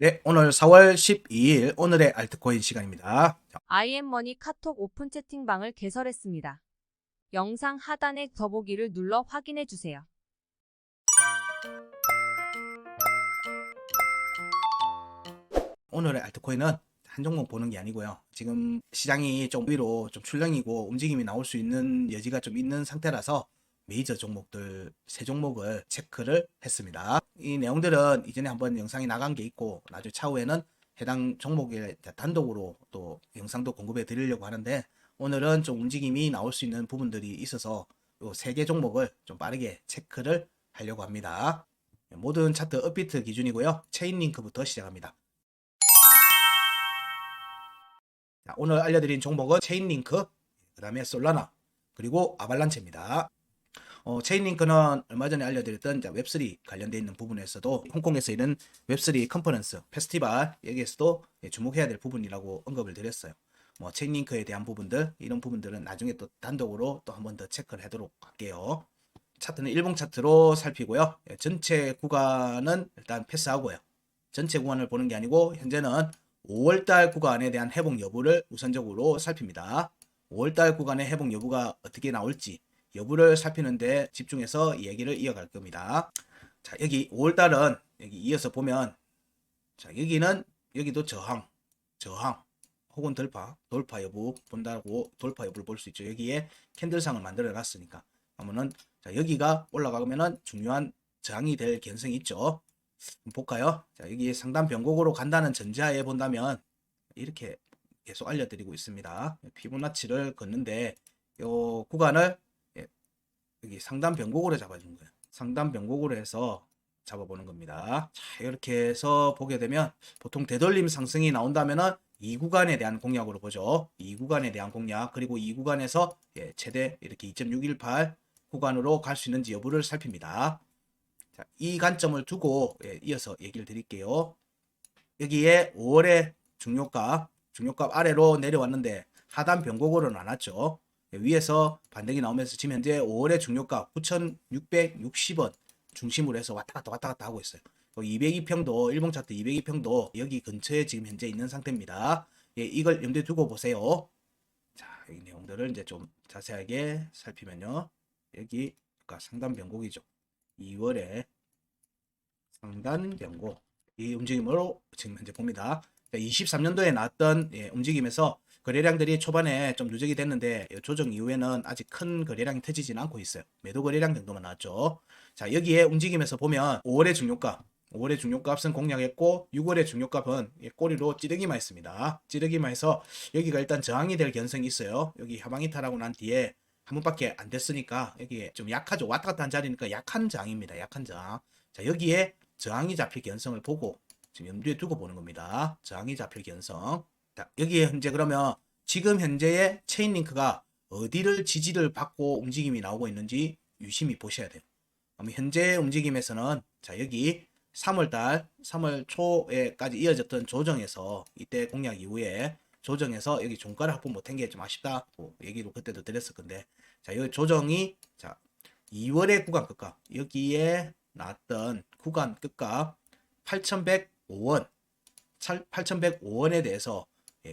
네, 오늘 4월 12일 오늘의 알트코인 시간입니다. IM머니 카톡 오픈 채팅방을 개설했습니다. 영상 하단의 더보기를 눌러 확인해 주세요. 오늘의 알트코인은 한 종목 보는 게 아니고요. 지금 시장이 좀 위로 좀 출렁이고 움직임이 나올 수 있는 여지가 좀 있는 상태라서 메이저 종목들 세 종목을 체크를 했습니다. 이 내용들은 이전에 한번 영상이 나간 게 있고 나중에 차후에는 해당 종목에 단독으로 또 영상도 공급해 드리려고 하는데 오늘은 좀 움직임이 나올 수 있는 부분들이 있어서 이 세 개 종목을 좀 빠르게 체크를 하려고 합니다. 모든 차트 업비트 기준이고요. 체인링크부터 시작합니다. 자, 오늘 알려드린 종목은 체인링크, 그 다음에 솔라나, 그리고 아발란체입니다. 체인링크는 얼마 전에 알려드렸던 웹3 관련되어 있는 부분에서도 홍콩에서 있는 웹3 컨퍼런스, 페스티벌 여기에서도 주목해야 될 부분이라고 언급을 드렸어요. 뭐 체인링크에 대한 부분들, 이런 부분들은 나중에 또 단독으로 또 한 번 더 체크를 하도록 할게요. 차트는 일봉 차트로 살피고요. 전체 구간은 일단 패스하고요. 전체 구간을 보는 게 아니고 현재는 5월달 구간에 대한 회복 여부를 우선적으로 살핍니다. 5월달 구간의 회복 여부가 어떻게 나올지 여부를 살피는데 집중해서 이야기를 이어갈 겁니다. 자, 여기 5월달은 여기 이어서 보면 자, 여기도 저항 혹은 돌파 여부 본다고 돌파 여부를 볼 수 있죠. 여기에 캔들상을 만들어 놨으니까 그러면은 자, 여기가 올라가면은 중요한 저항이 될 개연성이 있죠. 볼까요? 자, 여기 상단 변곡으로 간다는 전제하에 본다면 이렇게 계속 알려드리고 있습니다. 피보나치를 걷는데 요 구간을 여기 상단 변곡으로 잡아준 거예요. 상단 변곡으로 해서 잡아보는 겁니다. 자, 이렇게 해서 보게 되면 보통 되돌림 상승이 나온다면은 이 구간에 대한 공략으로 보죠. 이 구간에 대한 공략 그리고 이 구간에서 최대 이렇게 2.618 구간으로 갈 수 있는지 여부를 살핍니다. 자, 이 관점을 두고 이어서 얘기를 드릴게요. 여기에 5월의 중요값 아래로 내려왔는데 하단 변곡으로 나눴죠. 위에서 반등이 나오면서 지금 현재 5월의 중요값 9,660원 중심으로 해서 왔다 갔다 하고 있어요. 202평도 일봉 차트 202평도 여기 근처에 지금 현재 있는 상태입니다. 이걸 염두에 두고 보세요. 자, 이 내용들을 이제 좀 자세하게 살피면요. 여기 상단 변곡이죠. 2월에 상단 변곡 이 움직임으로 지금 현재 봅니다. 23년도에 나왔던 움직임에서 거래량들이 초반에 좀 누적이 됐는데 조정 이후에는 아직 큰 거래량이 터지지는 않고 있어요. 매도 거래량 정도만 나왔죠. 자, 여기에 움직임에서 보면 5월의 중요값은 공략했고 6월의 중요값은 꼬리로 찌르기만 했습니다. 찌르기만 해서 여기가 일단 저항이 될 개연성이 있어요. 여기 하방이탈하고 난 뒤에 한 번밖에 안 됐으니까 여기에 좀 약하죠. 왔다 갔다 한 자리니까 약한 저항입니다. 약한 저항. 자, 여기에 저항이 잡힐 개연성을 보고 지금 염두에 두고 보는 겁니다. 저항이 잡힐 개연성. 자, 여기에 현재 그러면 지금 현재의 체인링크가 어디를 지지를 받고 움직임이 나오고 있는지 유심히 보셔야 돼요. 그럼 현재 움직임에서는 자, 여기 3월 초에까지 이어졌던 조정에서 이때 공략 이후에 조정에서 여기 종가를 확보 못한 게 좀 아쉽다. 얘기도 그때도 드렸을 건데 자, 여기 조정이 자 2월의 구간 끝값 여기에 나왔던 구간 끝값 8,105원 8,105원에 대해서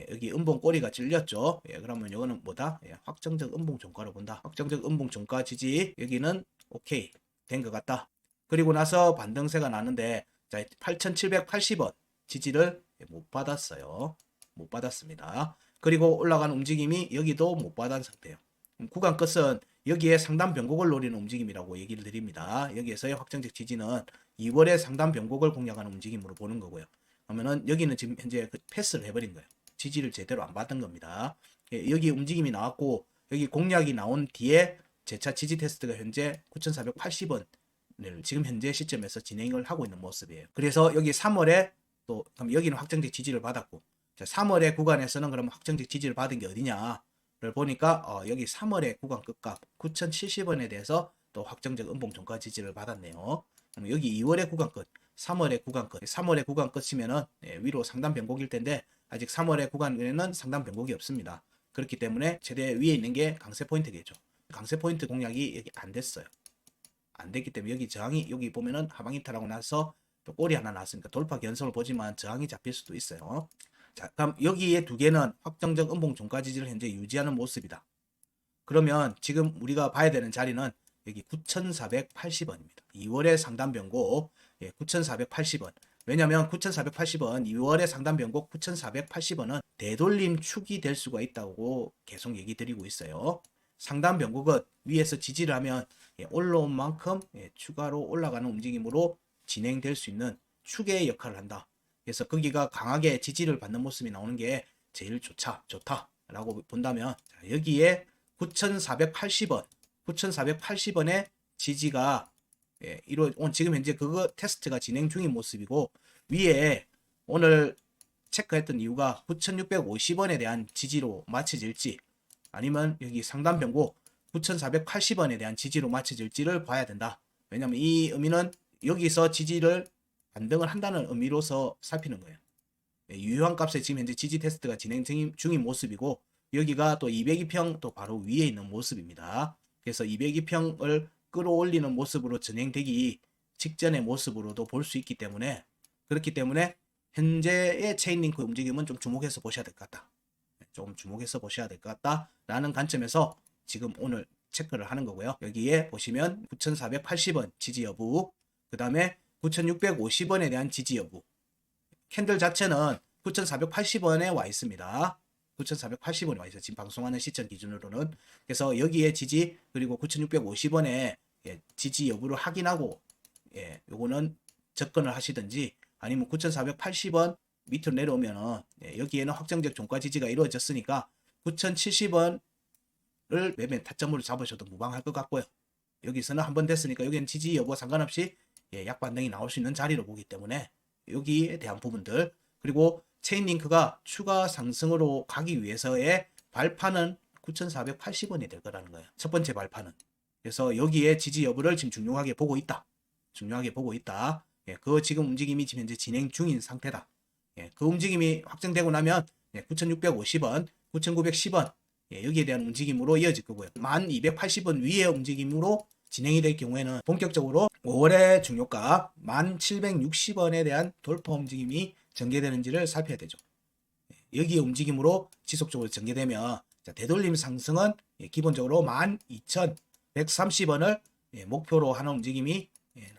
여기 음봉 꼬리가 찔렸죠. 그러면 이거는 뭐다? 확정적 음봉 종가로 본다. 확정적 음봉 종가 지지 여기는 오케이 된 것 같다. 그리고 나서 반등세가 나는데 8,780원 지지를 못 받았어요. 못 받았습니다. 그리고 올라간 움직임이 여기도 못 받은 상태예요. 구간 끝은 여기에 상단 변곡을 노리는 움직임이라고 얘기를 드립니다. 여기에서의 확정적 지지는 2월에 상단 변곡을 공략하는 움직임으로 보는 거고요. 그러면은 여기는 지금 현재 패스를 해버린 거예요. 지지를 제대로 안 받은 겁니다. 여기 움직임이 나왔고 여기 공략이 나온 뒤에 재차 지지 테스트가 현재 9,480원을 지금 현재 시점에서 진행을 하고 있는 모습이에요. 그래서 여기 3월에 또 그럼 여기는 확정적 지지를 받았고 자, 3월의 구간에서는 그럼 확정적 지지를 받은 게 어디냐를 보니까 여기 3월의 구간 끝값 9,070원에 대해서 또 확정적 음봉 종가 지지를 받았네요. 그럼 여기 2월의 구간 끝 3월의 구간 끝 3월의 구간 끝이면은 위로 상단 변곡일 텐데 아직 3월의 구간에는 상단 변곡이 없습니다. 그렇기 때문에 최대 위에 있는 게 강세 포인트겠죠. 강세 포인트 공략이 여기 안 됐어요. 안 됐기 때문에 여기 저항이 여기 보면은 하방이탈하고 나서 또 꼬리 하나 나왔으니까 돌파 견성을 보지만 저항이 잡힐 수도 있어요. 자, 그럼 여기에 두 개는 확정적 음봉 종가 지지를 현재 유지하는 모습이다. 그러면 지금 우리가 봐야 되는 자리는 여기 9,480원입니다. 2월의 상단 변곡 9,480원. 왜냐하면 9,480원 2월의 상단 변곡 9,480원은 되돌림 축이 될 수가 있다고 계속 얘기 드리고 있어요. 상단 변곡은 위에서 지지를 하면 올라온 만큼 추가로 올라가는 움직임으로 진행될 수 있는 축의 역할을 한다. 그래서 거기가 강하게 지지를 받는 모습이 나오는 게 제일 좋다라고 본다면 여기에 9,480원, 9,480원의 지지가 지금 현재 그거 테스트가 진행 중인 모습이고 위에 오늘 체크했던 이유가 9,650원에 대한 지지로 맞춰질지 아니면 여기 상단 변곡 9,480원에 대한 지지로 맞춰질지를 봐야 된다. 왜냐하면 이 의미는 여기서 지지를 반등을 한다는 의미로서 살피는 거예요. 유효한 값에 지금 현재 지지 테스트가 진행 중인 모습이고 여기가 또 202평 또 바로 위에 있는 모습입니다. 그래서 202평을 끌어올리는 모습으로 진행되기 직전의 모습으로도 볼 수 있기 때문에 그렇기 때문에 현재의 체인링크 움직임은 좀 주목해서 보셔야 될 것 같다. 좀 주목해서 보셔야 될 것 같다라는 관점에서 지금 오늘 체크를 하는 거고요. 여기에 보시면 9,480원 지지 여부, 그 다음에 9,650원에 대한 지지 여부. 캔들 자체는 9,480원에 와 있습니다. 9,480원에 와 있어요. 지금 방송하는 시점 기준으로는. 그래서 여기에 지지 그리고 9,650원에 지지 여부를 확인하고 요거는 접근을 하시든지 아니면 9,480원 밑으로 내려오면은 여기에는 확정적 종가 지지가 이루어졌으니까 9,070원을 매매 타점으로 잡으셔도 무방할 것 같고요. 여기서는 한번 됐으니까 여기는 지지 여부와 상관없이 약반등이 나올 수 있는 자리로 보기 때문에 여기에 대한 부분들 그리고 체인링크가 추가 상승으로 가기 위해서의 발판은 9,480원이 될 거라는 거예요. 첫 번째 발판은. 그래서 여기에 지지 여부를 지금 중요하게 보고 있다. 그 지금 움직임이 지금 현재 진행 중인 상태다. 그 움직임이 확정되고 나면 9,650원, 9,910원 여기에 대한 움직임으로 이어질 거고요. 1,280원 위의 움직임으로 진행이 될 경우에는 본격적으로 5월의 중요가 1,760원에 대한 돌파 움직임이 전개되는지를 살펴야 되죠. 여기의 움직임으로 지속적으로 전개되면 되돌림 상승은 기본적으로 12,130원을 목표로 하는 움직임이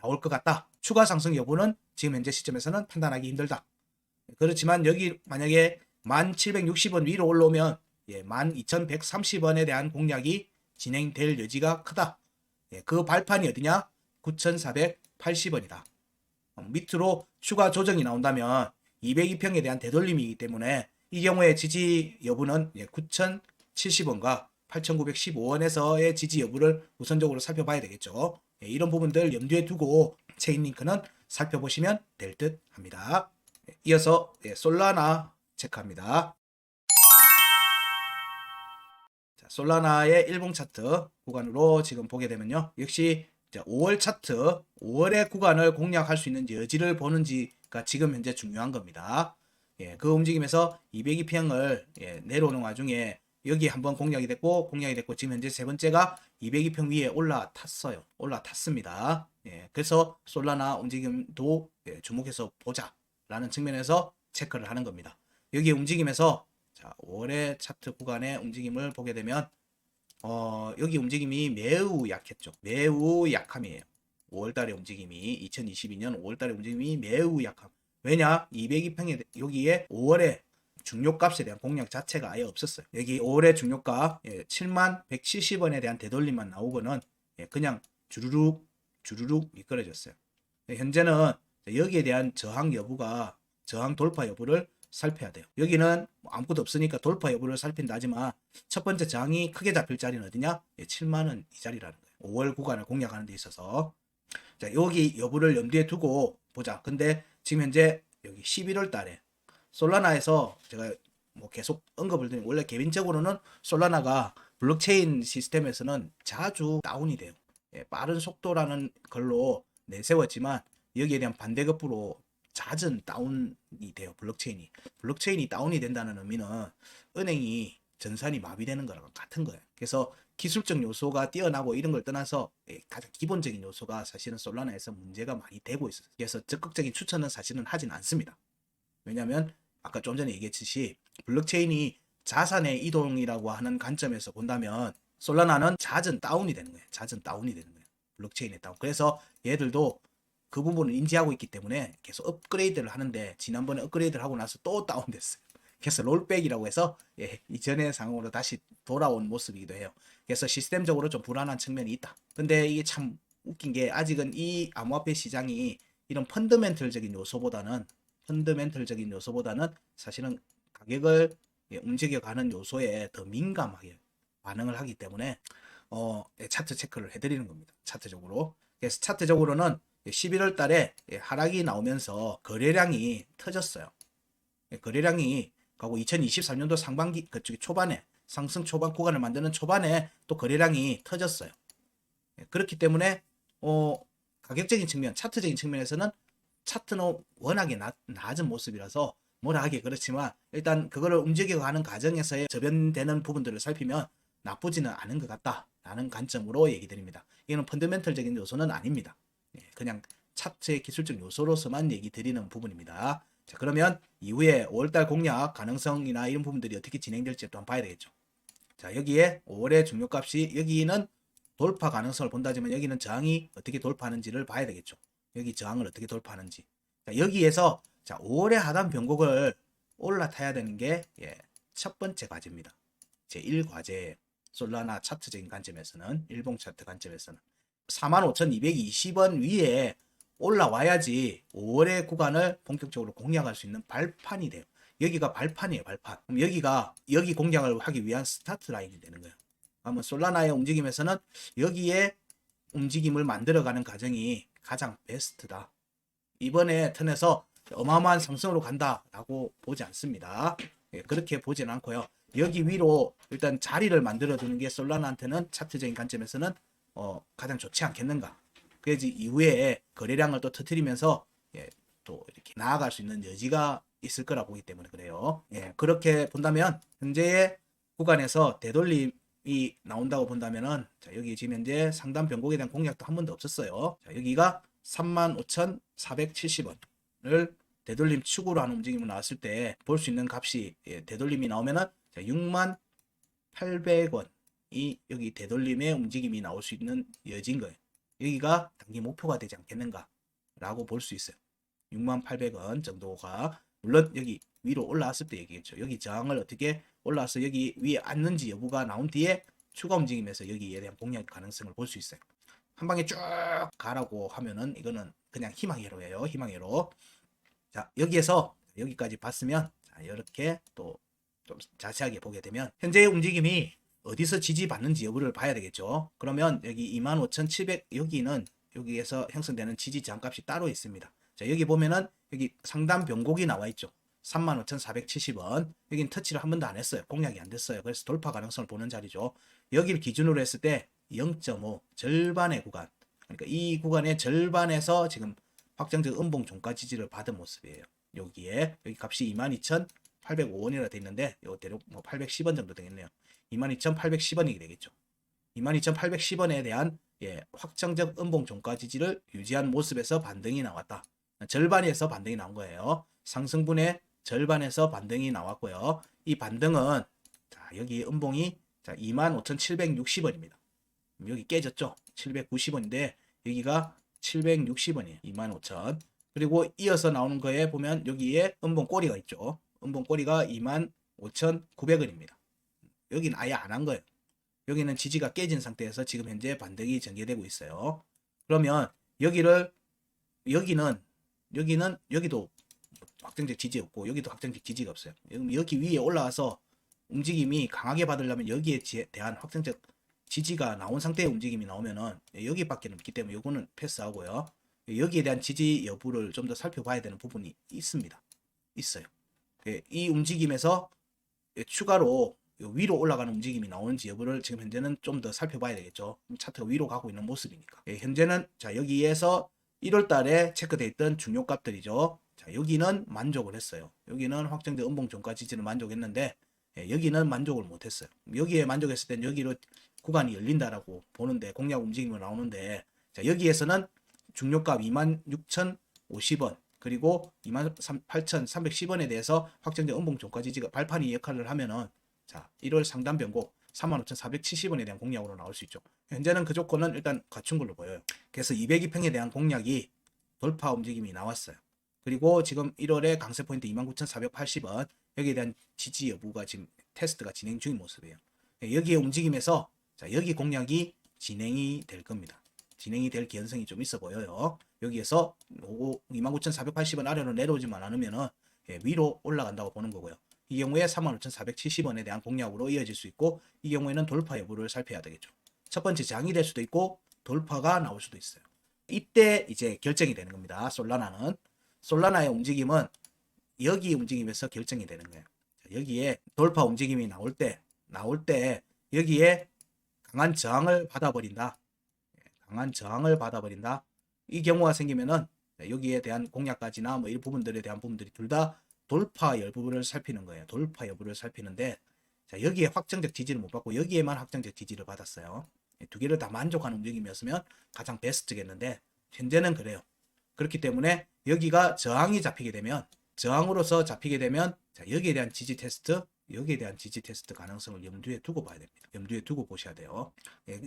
나올 것 같다. 추가 상승 여부는 지금 현재 시점에서는 판단하기 힘들다. 그렇지만 여기 만약에 1,760원 위로 올라오면 12,130원에 대한 공략이 진행될 여지가 크다. 그 발판이 어디냐? 9,480원이다. 밑으로 추가 조정이 나온다면 202평에 대한 되돌림이기 때문에 이 경우에 지지 여부는 9,070원과 8,915원에서의 지지 여부를 우선적으로 살펴봐야 되겠죠. 이런 부분들 염두에 두고 체인링크는 살펴보시면 될 듯 합니다. 이어서 솔라나 체크합니다. 자, 솔라나의 일봉 차트 구간으로 지금 보게 되면요. 역시 5월 차트, 5월의 구간을 공략할 수 있는 여지를 보는지가 지금 현재 중요한 겁니다. 그 움직임에서 202평을 내려오는 와중에 여기 한번 공략이 됐고 지금 현재 세 번째가 202평 위에 올라탔습니다. 그래서 솔라나 움직임도 주목해서 보자라는 측면에서 체크를 하는 겁니다. 여기 움직임에서 자, 5월의 차트 구간의 움직임을 보게 되면 여기 움직임이 매우 약했죠. 매우 약함이에요. 5월달의 움직임이 2022년 5월달의 움직임이 매우 약함. 왜냐? 202평에 여기에 5월의 중요값에 대한 공략 자체가 아예 없었어요. 여기 5월의 중요값 71,170원에 대한 되돌림만 나오고는 그냥 주르륵 미끄러졌어요. 현재는 여기에 대한 저항 돌파 여부를 살펴야 돼요. 여기는 아무것도 없으니까 돌파 여부를 살핀다 하지만 첫 번째 저항이 크게 잡힐 자리는 어디냐? 7만원 이 자리라는 거예요. 5월 구간을 공략하는 데 있어서 자, 여기 여부를 염두에 두고 보자. 근데 지금 현재 여기 11월 달에 솔라나에서 제가 계속 언급을 드린 원래 개인적으로는 솔라나가 블록체인 시스템에서는 자주 다운이 돼요. 빠른 속도라는 걸로 내세웠지만 여기에 대한 반대급부로 잦은 다운이 돼요. 블록체인이 다운이 된다는 의미는 은행이 전산이 마비되는 거랑 같은 거예요. 그래서 기술적 요소가 뛰어나고 이런 걸 떠나서 가장 기본적인 요소가 사실은 솔라나에서 문제가 많이 되고 있어요. 그래서 적극적인 추천은 사실은 하진 않습니다. 왜냐하면 아까 좀 전에 얘기했듯이 블록체인이 자산의 이동이라고 하는 관점에서 본다면 솔라나는 잦은 다운이 되는 거예요. 잦은 다운이 되는 거예요. 블록체인의 다운. 그래서 얘들도 그 부분을 인지하고 있기 때문에 계속 업그레이드를 하는데 지난번에 업그레이드를 하고 나서 또 다운됐어요. 그래서 롤백이라고 해서 이전의 상황으로 다시 돌아온 모습이기도 해요. 그래서 시스템적으로 좀 불안한 측면이 있다. 근데 이게 참 웃긴 게 아직은 이 암호화폐 시장이 이런 펀더멘털적인 요소보다는 사실은 가격을 움직여가는 요소에 더 민감하게 반응을 하기 때문에 차트 체크를 해드리는 겁니다. 차트적으로. 그래서 차트적으로는 11월 달에 하락이 나오면서 거래량이 터졌어요. 거래량이 가고 2023년도 상반기 그쪽이 초반에 상승 초반 구간을 만드는 초반에 또 거래량이 터졌어요. 그렇기 때문에 가격적인 측면, 차트적인 측면에서는 차트는 워낙에 낮은 모습이라서 뭐라 하기 그렇지만 일단 그거를 움직여가는 과정에서의 저변되는 부분들을 살피면 나쁘지는 않은 것 같다라는 관점으로 얘기 드립니다. 이거는 펀더멘털적인 요소는 아닙니다. 그냥 차트의 기술적 요소로서만 얘기 드리는 부분입니다. 자, 그러면 이후에 5월달 공략 가능성이나 이런 부분들이 어떻게 진행될지 또 한번 봐야 되겠죠. 자, 여기에 5월의 중요값이 여기는 돌파 가능성을 본다지만 여기는 저항이 어떻게 돌파하는지를 봐야 되겠죠. 여기 저항을 어떻게 돌파하는지. 자, 여기에서 자, 5월의 하단 변곡을 올라타야 되는 게 첫 번째 과제입니다. 제1과제 솔라나 차트적인 관점에서는 일봉 차트 관점에서는 45,220원 위에 올라와야지 5월의 구간을 본격적으로 공략할 수 있는 발판이 돼요. 여기가 발판이에요, 발판. 그럼 여기가 여기 공략을 하기 위한 스타트 라인이 되는 거예요. 그러면 솔라나의 움직임에서는 여기에 움직임을 만들어가는 과정이 가장 베스트다. 이번에 턴에서 어마어마한 상승으로 간다라고 보지 않습니다. 그렇게 보지는 않고요. 여기 위로 일단 자리를 만들어 두는 게 솔라나한테는 차트적인 관점에서는 가장 좋지 않겠는가. 그래서 이후에 거래량을 또 터뜨리면서 또 이렇게 나아갈 수 있는 여지가 있을 거라 보기 때문에 그래요. 그렇게 본다면 현재의 구간에서 되돌림이 나온다고 본다면은 자, 여기 지금 현재 상단 변곡에 대한 공략도 한 번도 없었어요. 자, 여기가 35,470원을 되돌림 축으로 하는 움직임이 나왔을 때 볼 수 있는 값이 되돌림이 나오면은 68,800원이 여기 되돌림의 움직임이 나올 수 있는 여지인 거예요. 여기가 단기 목표가 되지 않겠는가 라고 볼 수 있어요. 68,800원 정도가 물론 여기 위로 올라왔을 때 얘기했죠. 여기 저항을 어떻게 올라와서 여기 위에 앉는지 여부가 나온 뒤에 추가 움직임에서 여기에 대한 공략 가능성을 볼 수 있어요. 한 방에 쭉 가라고 하면은 이거는 그냥 희망회로예요. 희망회로. 자, 여기에서 여기까지 봤으면 자, 이렇게 또 좀 자세하게 보게 되면 현재의 움직임이 어디서 지지받는지 여부를 봐야 되겠죠. 그러면 여기 25,700 여기에서 형성되는 지지 저항값이 따로 있습니다. 자, 여기 보면은 여기 상단 변곡이 나와 있죠. 35,470원. 여긴 터치를 한 번도 안 했어요. 공략이 안 됐어요. 그래서 돌파 가능성을 보는 자리죠. 여기를 기준으로 했을 때 0.5 절반의 구간. 그러니까 이 구간의 절반에서 지금 확정적 음봉 종가 지지를 받은 모습이에요. 여기 값이 22,805원이라 돼 있는데 요 대략 뭐 810원 정도 되겠네요. 22,810원이 되겠죠. 22,810원에 대한 확정적 음봉 종가 지지를 유지한 모습에서 반등이 나왔다. 절반에서 반등이 나온 거예요. 상승분의 절반에서 반등이 나왔고요. 이 반등은 자, 여기 음봉이 25,760원입니다. 여기 깨졌죠. 790원인데 여기가 760원이에요. 25,000. 그리고 이어서 나오는 거에 보면 여기에 음봉 꼬리가 있죠. 음봉 꼬리가 25,900원입니다. 여기는 아예 안 한 거예요. 여기는 지지가 깨진 상태에서 지금 현재 반등이 전개되고 있어요. 그러면 여기도 확정적 지지 없고 여기도 확정적 지지가 없어요. 여기 위에 올라와서 움직임이 강하게 받으려면 여기에 대한 확정적 지지가 나온 상태의 움직임이 나오면은 여기밖에 없기 때문에 요거는 패스하고요. 여기에 대한 지지 여부를 좀 더 살펴봐야 되는 부분이 있어요. 이 움직임에서 추가로 위로 올라가는 움직임이 나오는지 여부를 지금 현재는 좀 더 살펴봐야 되겠죠. 차트가 위로 가고 있는 모습이니까. 현재는 자, 여기에서 1월 달에 체크되어 있던 중요 값들이죠. 자, 여기는 만족을 했어요. 여기는 확정된 음봉 종가 지지를 만족했는데 여기는 만족을 못했어요. 여기에 만족했을 땐 여기로 구간이 열린다라고 보는데 공략 움직임이 나오는데 자, 여기에서는 중요값 26,050원 그리고 28,310원에 대해서 확정된 음봉 종가 지지가 발판이 역할을 하면은 자 1월 상단 변곡 35,470원에 대한 공략으로 나올 수 있죠. 현재는 그 조건은 일단 갖춘 걸로 보여요. 그래서 202평에 대한 공략이 돌파 움직임이 나왔어요. 그리고 지금 1월에 강세 포인트 29,480원 여기에 대한 지지 여부가 지금 테스트가 진행 중인 모습이에요. 여기에 움직임에서 자 여기 공략이 진행이 될 겁니다. 진행이 될 개연성이 좀 있어 보여요. 여기에서 29,480원 아래로 내려오지만 않으면은 위로 올라간다고 보는 거고요. 이 경우에 35,470원에 대한 공략으로 이어질 수 있고 이 경우에는 돌파 여부를 살펴야 되겠죠. 첫 번째 장이 될 수도 있고 돌파가 나올 수도 있어요. 이때 이제 결정이 되는 겁니다. 솔라나는 솔라나의 움직임은 여기 움직임에서 결정이 되는 거예요. 여기에 돌파 움직임이 나올 때 여기에 강한 저항을 받아버린다. 강한 저항을 받아버린다. 이 경우가 생기면은 여기에 대한 공략까지나 뭐 이 부분들에 대한 부분들이 둘 다 돌파 여부를 살피는 거예요. 돌파 여부를 살피는데 자, 여기에 확정적 지지를 못 받고 여기에만 확정적 지지를 받았어요. 두 개를 다 만족하는 움직임이었으면 가장 베스트겠는데 현재는 그래요. 그렇기 때문에 여기가 저항이 잡히게 되면 저항으로서 잡히게 되면 자, 여기에 대한 지지 테스트 여기에 대한 지지 테스트 가능성을 염두에 두고 봐야 됩니다. 염두에 두고 보셔야 돼요.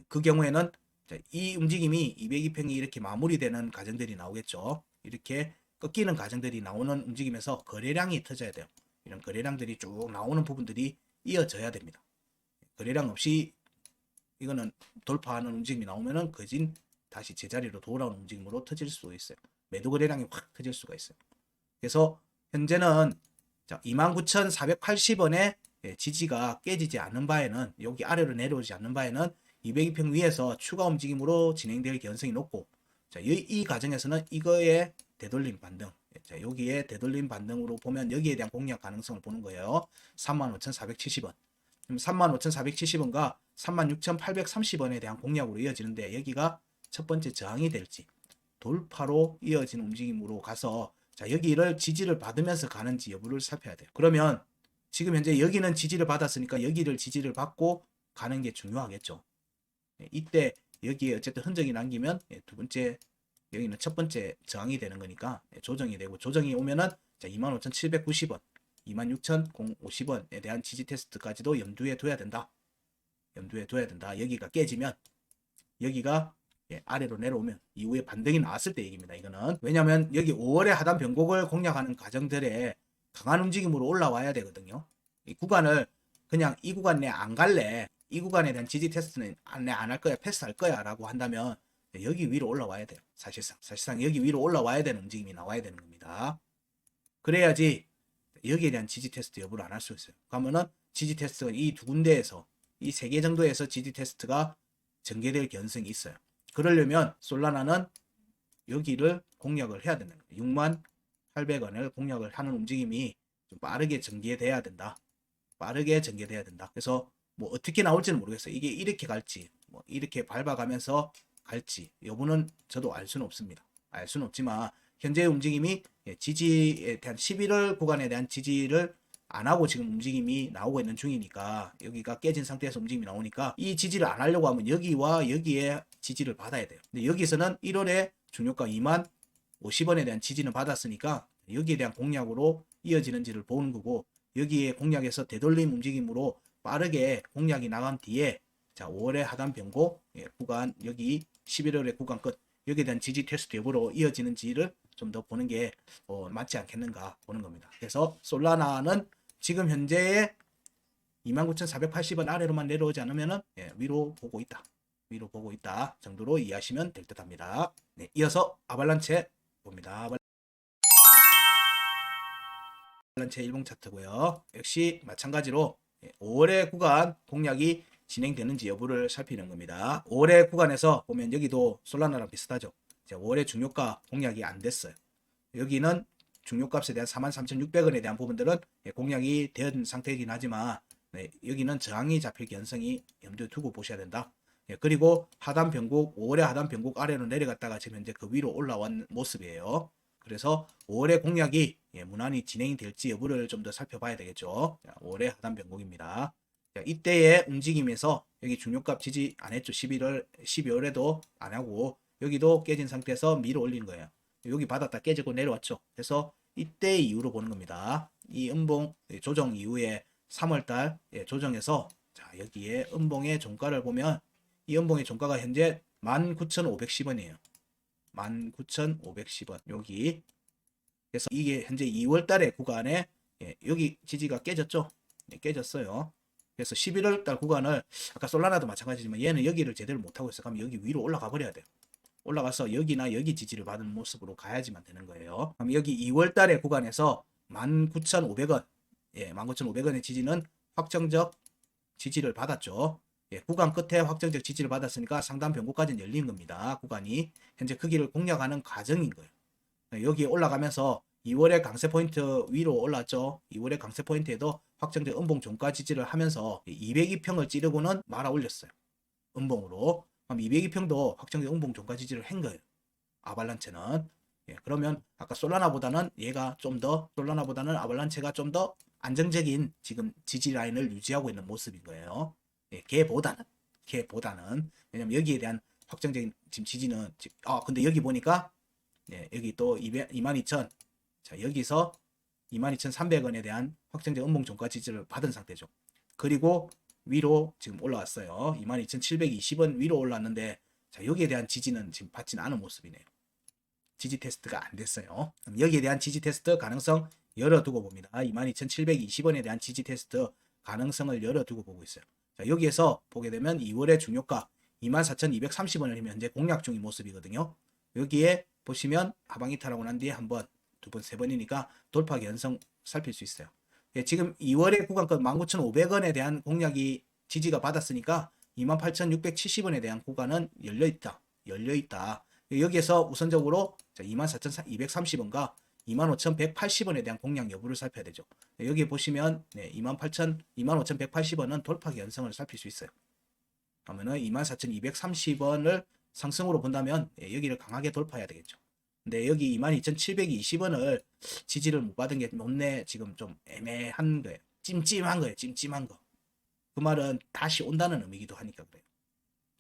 그 경우에는 자, 이 움직임이 202평이 이렇게 마무리되는 과정들이 나오겠죠. 이렇게 꺾이는 과정들이 나오는 움직임에서 거래량이 터져야 돼요. 이런 거래량들이 쭉 나오는 부분들이 이어져야 됩니다. 거래량 없이 이거는 돌파하는 움직임이 나오면은 거진 다시 제자리로 돌아오는 움직임으로 터질 수도 있어요. 매도 거래량이 확 터질 수가 있어요. 그래서 현재는 29,480원의 지지가 깨지지 않는 바에는 여기 아래로 내려오지 않는 바에는 202평 위에서 추가 움직임으로 진행될 개연성이 높고 자, 이 과정에서는 이거의 되돌림 반등 자, 여기에 되돌림 반등으로 보면 여기에 대한 공략 가능성을 보는 거예요. 35,470원 35,470원과 36,830원에 대한 공략으로 이어지는데 여기가 첫 번째 저항이 될지 돌파로 이어지는 움직임으로 가서 자 여기를 지지를 받으면서 가는지 여부를 살펴야 돼요. 그러면 지금 현재 여기는 지지를 받았으니까 여기를 지지를 받고 가는 게 중요하겠죠. 이때 여기에 어쨌든 흔적이 남기면 두 번째 여기는 첫 번째 저항이 되는 거니까 조정이 되고 조정이 오면은 25,790원 26,050원에 대한 지지 테스트까지도 염두에 둬야 된다. 염두에 둬야 된다. 여기가 깨지면 여기가 아래로 내려오면 이후에 반등이 나왔을 때 얘기입니다. 이거는 왜냐하면 여기 5월의 하단 변곡을 공략하는 과정들에 강한 움직임으로 올라와야 되거든요. 이 구간을 그냥 이 구간 내 안 갈래 이 구간에 대한 지지 테스트는 내 안 할 거야 패스할 거야 라고 한다면 여기 위로 올라와야 돼요. 사실상 여기 위로 올라와야 되는 움직임이 나와야 되는 겁니다. 그래야지 여기에 대한 지지 테스트 여부를 안 할 수 있어요. 그러면은 지지 테스트가 이 두 군데에서 이 세 개 정도에서 지지 테스트가 전개될 가능성이 있어요. 그러려면 솔라나는 여기를 공략을 해야 된다. 68,000원을 공략을 하는 움직임이 좀 빠르게 전개돼야 된다. 빠르게 전개돼야 된다. 그래서 뭐 어떻게 나올지는 모르겠어요. 이게 이렇게 갈지 뭐 이렇게 밟아가면서 갈지 여부는 저도 알 수는 없습니다. 알 수는 없지만 현재의 움직임이 지지에 대한 11월 구간에 대한 지지를 안 하고 지금 움직임이 나오고 있는 중이니까 여기가 깨진 상태에서 움직임이 나오니까 이 지지를 안 하려고 하면 여기와 여기에 지지를 받아야 돼요. 근데 여기서는 1월에 중요가 20,050원에 대한 지지는 받았으니까 여기에 대한 공략으로 이어지는지를 보는 거고 여기에 공략에서 되돌림 움직임으로 빠르게 공략이 나간 뒤에 자 5월의 하단 변곡 구간 여기 11월의 구간 끝 여기에 대한 지지 테스트 여부로 이어지는지를 좀 더 보는 게 맞지 않겠는가 보는 겁니다. 그래서 솔라나는 지금 현재의 29,480원 아래로만 내려오지 않으면은 위로 보고 있다. 위로 보고 있다 정도로 이해하시면 될 듯합니다. 네, 이어서 아발란체 봅니다. 아발란체 일봉 차트고요. 역시 마찬가지로 5월의 구간 공략이 진행되는지 여부를 살피는 겁니다. 5월의 구간에서 보면 여기도 솔라나랑 비슷하죠. 5월의 중요가 공략이 안 됐어요. 여기는 중요값에 대한 43,600원에 대한 부분들은 공략이 된 상태이긴 하지만 여기는 저항이 잡힐 가능성이 염두에 두고 보셔야 된다. 그리고 하단 변곡 5월의 하단 변곡 아래로 내려갔다가 지금 현재 그 위로 올라온 모습이에요. 그래서 5월의 공략이 무난히 진행이 될지 여부를 좀 더 살펴봐야 되겠죠. 자, 5월의 하단 변곡입니다. 자, 이때의 움직임에서 여기 중요값 지지 안 했죠. 12월에도 안 하고 여기도 깨진 상태에서 밀어 올리는 거예요. 여기 받았다 깨지고 내려왔죠. 그래서 이때 이후로 보는 겁니다. 이 음봉 조정 이후에 3월달 조정해서 자, 여기에 음봉의 종가를 보면 이 음봉의 종가가 현재 19,510원이에요. 19,510원. 여기. 그래서 이게 현재 2월 달의 구간에 여기 지지가 깨졌죠. 깨졌어요. 그래서 11월 달 구간을 아까 솔라나도 마찬가지지만 얘는 여기를 제대로 못하고 있어. 그럼 여기 위로 올라가 버려야 돼요. 올라가서 여기나 여기 지지를 받은 모습으로 가야지만 되는 거예요. 그럼 여기 2월 달의 구간에서 19,500원. 19,500원의 지지는 확정적 지지를 받았죠. 구간 끝에 확정적 지지를 받았으니까 상단 변곡까지는 열린 겁니다. 구간이 현재 크기를 공략하는 과정인 거예요. 여기 올라가면서 2월의 강세 포인트 위로 올랐죠. 2월의 강세 포인트에도 확정적 음봉 종가 지지를 하면서 202평을 찌르고는 말아 올렸어요. 음봉으로. 그럼 202평도 확정적 음봉 종가 지지를 한 거예요. 아발란체는. 그러면 아까 솔라나보다는 얘가 좀 더 솔라나보다는 아발란체가 좀 더 안정적인 지금 지지 라인을 유지하고 있는 모습인 거예요. 걔보다는 왜냐면 여기에 대한 확정적인 지금 지지는 근데 여기 보니까 여기 또 22,000 자 여기서 22,300원에 대한 확정적 음봉 종가 지지를 받은 상태죠. 그리고 위로 지금 올라왔어요. 22,720원 위로 올랐는데 자 여기에 대한 지지는 지금 받지는 않은 모습이네요. 지지 테스트가 안 됐어요. 그럼 여기에 대한 지지 테스트 가능성 열어두고 봅니다. 22,720원에 대한 지지 테스트 가능성을 열어두고 보고 있어요. 자, 여기에서 보게 되면 2월의 중요가 24,230원을 현재 공략 중인 모습이거든요. 여기에 보시면 하방 이탈하고 난 뒤에 한 번, 두 번, 세 번이니까 돌파 견성 살필 수 있어요. 지금 2월의 구간권 19,500원에 대한 공략이 지지가 받았으니까 28,670원에 대한 구간은 열려있다. 여기에서 우선적으로 24,230원과 25,180원에 대한 공략 여부를 살펴야 되죠. 여기 보시면 25,180원은 돌파 견성을 살필 수 있어요. 그러면은 24,230원을 상승으로 본다면 여기를 강하게 돌파해야 되겠죠. 근데 여기 22,720원을 지지를 못 받은 게 못내 지금 좀 애매한 거예요. 찜찜한 거. 그 말은 다시 온다는 의미기도 하니까 그래요.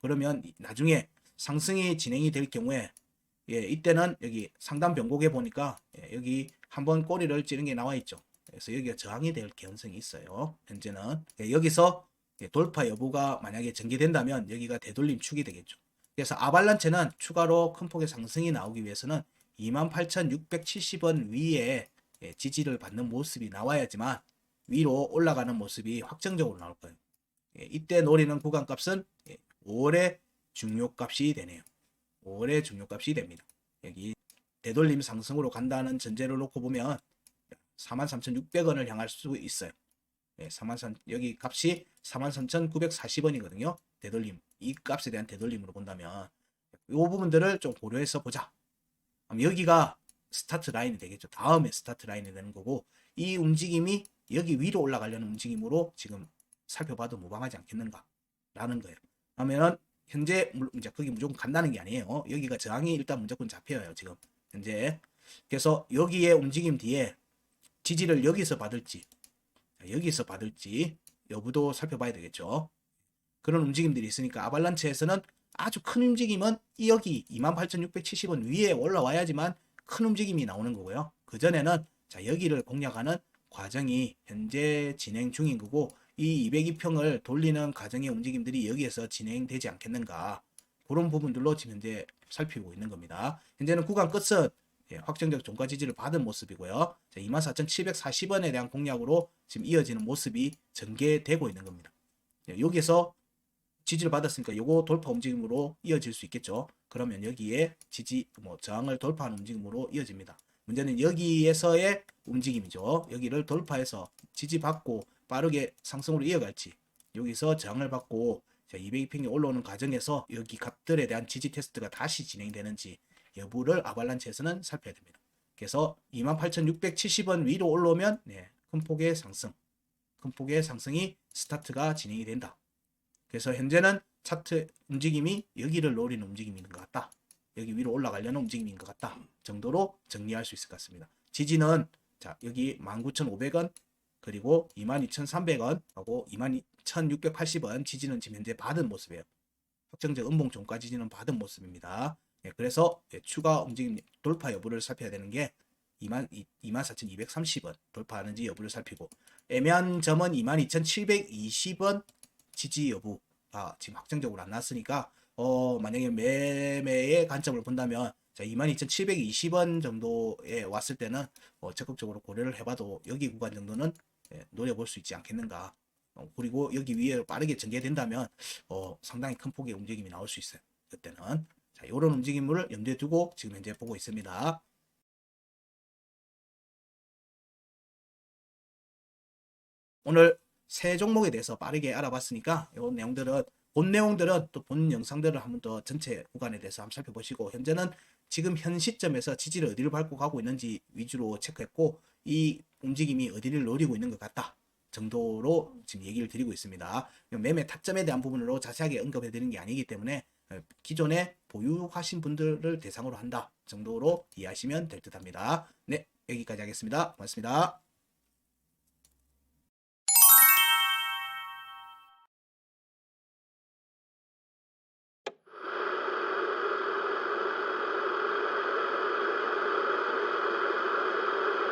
그러면 나중에 상승이 진행이 될 경우에 이때는 여기 상단 변곡에 보니까 여기 한번 꼬리를 찌른 게 나와 있죠. 그래서 여기가 저항이 될 가능성이 있어요. 현재는 여기서 돌파 여부가 만약에 전개된다면 여기가 되돌림 축이 되겠죠. 그래서 아발란체는 추가로 큰 폭의 상승이 나오기 위해서는 28,670원 위에 지지를 받는 모습이 나와야지만 위로 올라가는 모습이 확정적으로 나올 거예요. 이때 노리는 구간값은 5월의 중요값이 되네요. 5월의 중요값이 됩니다. 여기 되돌림 상승으로 간다는 전제를 놓고 보면 43,600원을 향할 수 있어요. 여기 값이 43,940원이거든요. 되돌림. 이 값에 대한 되돌림으로 본다면 이 부분들을 좀 고려해서 보자. 그럼 여기가 스타트 라인이 되겠죠. 다음에 스타트 라인이 되는 거고 이 움직임이 여기 위로 올라가려는 움직임으로 지금 살펴봐도 무방하지 않겠는가 라는 거예요. 그러면은 현재 이제 거기 무조건 간다는 게 아니에요. 여기가 저항이 일단 무조건 잡혀요. 지금 현재. 그래서 여기에 움직임 뒤에 지지를 여기서 받을지 여부도 살펴봐야 되겠죠. 그런 움직임들이 있으니까 아발란체에서는 아주 큰 움직임은 여기 28,670원 위에 올라와야지만 큰 움직임이 나오는 거고요. 그전에는 자 여기를 공략하는 과정이 현재 진행 중인 거고 이 202평을 돌리는 과정의 움직임들이 여기에서 진행되지 않겠는가 그런 부분들로 지금 현재 살피고 있는 겁니다. 현재는 구간 끝은 확정적 종가 지지를 받은 모습이고요. 24,740원에 대한 공략으로 지금 이어지는 모습이 전개되고 있는 겁니다. 여기에서 지지를 받았으니까 요거 돌파 움직임으로 이어질 수 있겠죠. 그러면 여기에 지지 저항을 돌파하는 움직임으로 이어집니다. 문제는 여기에서의 움직임이죠. 여기를 돌파해서 지지받고 빠르게 상승으로 이어갈지 여기서 저항을 받고 202평이 올라오는 과정에서 여기 값들에 대한 지지 테스트가 다시 진행되는지 여부를 아발란체에서는 살펴야 됩니다. 그래서 28,670원 위로 올라오면 큰 폭의 상승이 스타트가 진행이 된다. 그래서 현재는 차트 움직임이 여기를 노리는 움직임인 것 같다. 여기 위로 올라가려는 움직임인 것 같다. 정도로 정리할 수 있을 것 같습니다. 지지는 자 여기 19,500원 그리고 22,300원 하고 22,680원 지지는 지금 현재 받은 모습이에요. 확정적 음봉 종가 지지는 받은 모습입니다. 예, 그래서 추가 움직임 돌파 여부를 살펴야 되는 게 24,230원 돌파하는지 여부를 살피고 애매한 점은 22,720원 지지 여부가 지금 확정적으로 안 났으니까 만약에 매매의 관점을 본다면 자, 22,720원 정도에 왔을 때는 적극적으로 고려를 해봐도 여기 구간 정도는 노려볼 수 있지 않겠는가. 그리고 여기 위에 빠르게 전개된다면 상당히 큰 폭의 움직임이 나올 수 있어요. 그때는 자, 이런 움직임을 염두에 두고 지금 현재 보고 있습니다. 오늘 세 종목에 대해서 빠르게 알아봤으니까 본 내용들은 또 본 영상들을 한번 더 전체 구간에 대해서 한번 살펴보시고 현재는 지금 현 시점에서 지지를 어디를 밟고 가고 있는지 위주로 체크했고 이 움직임이 어디를 노리고 있는 것 같다 정도로 지금 얘기를 드리고 있습니다. 매매 타점에 대한 부분으로 자세하게 언급해 드리는 게 아니기 때문에 기존에 보유하신 분들을 대상으로 한다 정도로 이해하시면 될 듯 합니다. 네, 여기까지 하겠습니다. 고맙습니다.